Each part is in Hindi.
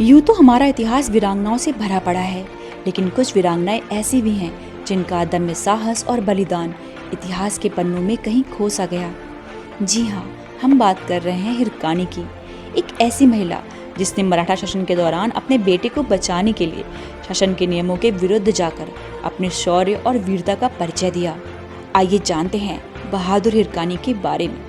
यूँ तो हमारा इतिहास वीरांगनाओं से भरा पड़ा है, लेकिन कुछ वीरांगनाएं ऐसी भी हैं जिनका अदम्य साहस और बलिदान इतिहास के पन्नों में कहीं खो सा गया। जी हाँ, हम बात कर रहे हैं हिरकानी की, एक ऐसी महिला जिसने मराठा शासन के दौरान अपने बेटे को बचाने के लिए शासन के नियमों के विरुद्ध जाकर अपने शौर्य और वीरता का परिचय दिया। आइए जानते हैं बहादुर हिरकानी के बारे में।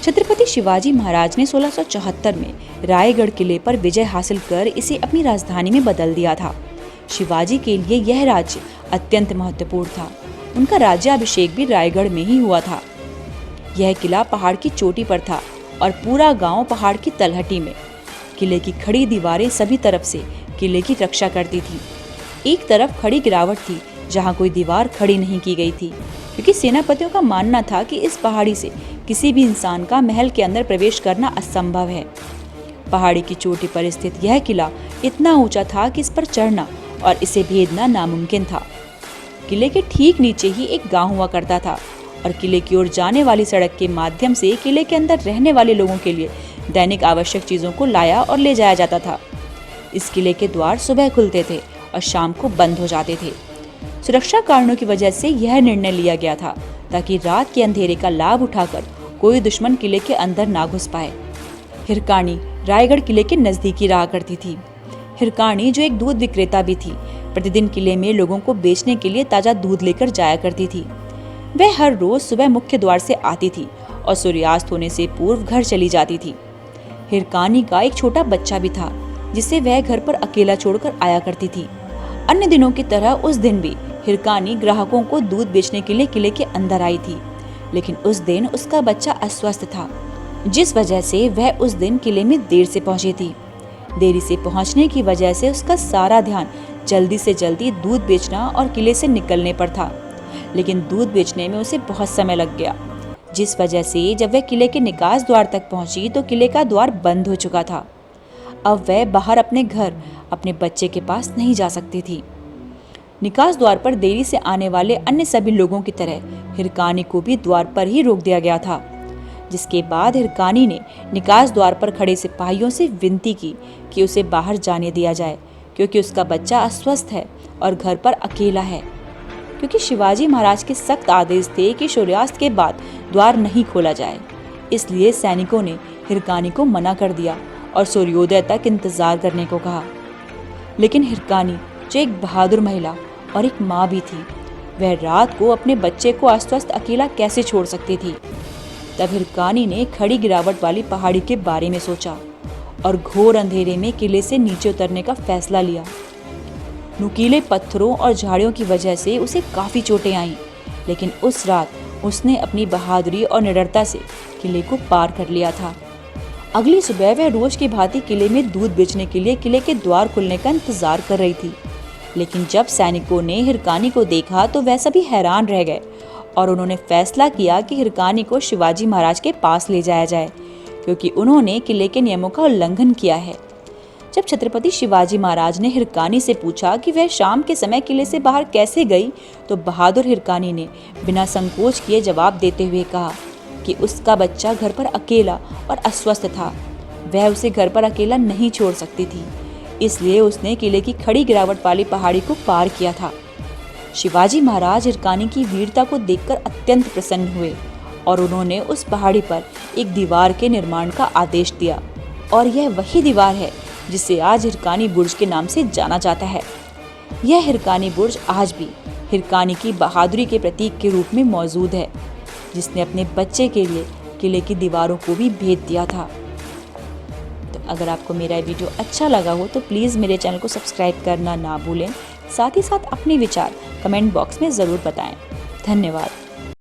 छत्रपति शिवाजी महाराज ने 1674 में रायगढ़ किले पर विजय हासिल कर इसे अपनी राजधानी में बदल दिया था। शिवाजी के लिए यह राज्य अत्यंत महत्वपूर्ण था। उनका राज्याभिषेक भी रायगढ़ में ही हुआ था। यह किला पहाड़ की चोटी पर था और पूरा गांव पहाड़ की तलहटी में। किले की खड़ी दीवारें सभी तरफ से किले की रक्षा करती थी। एक तरफ खड़ी गिरावट थी जहां कोई दीवार खड़ी नहीं की गई थी, क्योंकि सेनापतियों का मानना था कि इस पहाड़ी से किसी भी इंसान का महल के अंदर प्रवेश करना असंभव है। पहाड़ी की चोटी पर स्थित यह किला इतना ऊंचा था कि इस पर चढ़ना और इसे भेदना नामुमकिन था। किले के ठीक नीचे ही एक गांव हुआ करता था और किले की ओर जाने वाली सड़क के माध्यम से किले के अंदर रहने वाले लोगों के लिए दैनिक आवश्यक चीजों को लाया और ले जाया जाता था। इस किले के द्वार सुबह खुलते थे और शाम को बंद हो जाते थे। सुरक्षा कारणों की वजह से यह निर्णय लिया गया था ताकि रात के अंधेरे का लाभ उठाकर कोई दुश्मन किले के अंदर ना घुस पाए। हिरकानी रायगढ़ किले के नजदीकी रहा करती थी। हिरकानी, जो एक दूध विक्रेता भी थी, प्रतिदिन किले में लोगों को बेचने के लिए ताजा दूध लेकर जाया करती थी। वह हर रोज सुबह मुख्य द्वार से आती थी और सूर्यास्त होने से पूर्व घर चली जाती थी। हिरकानी का एक छोटा बच्चा भी था जिसे वह घर पर अकेला छोड़कर आया करती थी। अन्य दिनों की तरह उस दिन भी हिरकानी ग्राहकों को दूध बेचने के लिए किले के अंदर आई थी, लेकिन उस दिन उसका बच्चा अस्वस्थ था, जिस वजह से वह उस दिन किले में देर से पहुंची थी। देरी से पहुंचने की वजह से उसका सारा ध्यान जल्दी से जल्दी दूध बेचना और किले से निकलने पर था, लेकिन दूध बेचने में उसे बहुत समय लग गया, जिस वजह से जब वह किले के निकास द्वार तक पहुंची तो किले का द्वार बंद हो चुका था। अब वह बाहर अपने घर अपने बच्चे के पास नहीं जा सकती थी। निकास द्वार पर देरी से आने वाले अन्य सभी लोगों की तरह हिरकानी को भी द्वार पर ही रोक दिया गया था, जिसके बाद हिरकानी ने निकास द्वार पर खड़े सिपाहियों से विनती की कि उसे बाहर जाने दिया जाए, क्योंकि उसका बच्चा अस्वस्थ है और घर पर अकेला है। क्योंकि शिवाजी महाराज के सख्त आदेश थे कि सूर्यास्त के बाद द्वार नहीं खोला जाए, इसलिए सैनिकों ने हिरकानी को मना कर दिया और सूर्योदय तक इंतजार करने को कहा। लेकिन हिरकानी, जो एक बहादुर महिला और एक माँ भी थी, वह रात को अपने बच्चे को अस्वस्थ अकेला कैसे छोड़ सकती थी। तब हिरकानी ने खड़ी गिरावट वाली पहाड़ी के बारे में सोचा और घोर अंधेरे में किले से नीचे उतरने का फैसला लिया। नुकीले पत्थरों और झाड़ियों की वजह से उसे काफी चोटें आईं, लेकिन उस रात उसने अपनी बहादुरी और निडरता से किले को पार कर लिया था। अगली सुबह वह रोज की भांति किले में दूध बेचने के लिए किले के द्वार खुलने का इंतजार कर रही थी। लेकिन जब सैनिकों ने हिरकानी को देखा तो वह सभी हैरान रह गए और उन्होंने फैसला किया कि हिरकानी को शिवाजी महाराज के पास ले जाया जाए, क्योंकि उन्होंने किले के नियमों का उल्लंघन किया है। जब छत्रपति शिवाजी महाराज ने हिरकानी से पूछा कि वह शाम के समय किले से बाहर कैसे गई, तो बहादुर हिरकानी ने बिना संकोच किए जवाब देते हुए कहा कि उसका बच्चा घर पर अकेला और अस्वस्थ था। वह उसे घर पर अकेला नहीं छोड़ सकती थी, इसलिए उसने किले की खड़ी गिरावट वाली पहाड़ी को पार किया था। शिवाजी महाराज हिरकानी की वीरता को देखकर अत्यंत प्रसन्न हुए और उन्होंने उस पहाड़ी पर एक दीवार के निर्माण का आदेश दिया, और यह वही दीवार है जिसे आज हिरकानी बुर्ज के नाम से जाना जाता है। यह हिरकानी बुर्ज आज भी हिरकानी की बहादुरी के प्रतीक के रूप में मौजूद है, जिसने अपने बच्चे के लिए किले की दीवारों को भी भेद दिया था। तो अगर आपको मेरा वीडियो अच्छा लगा हो तो प्लीज़ मेरे चैनल को सब्सक्राइब करना ना भूलें। साथ ही साथ अपने विचार कमेंट बॉक्स में ज़रूर बताएं। धन्यवाद।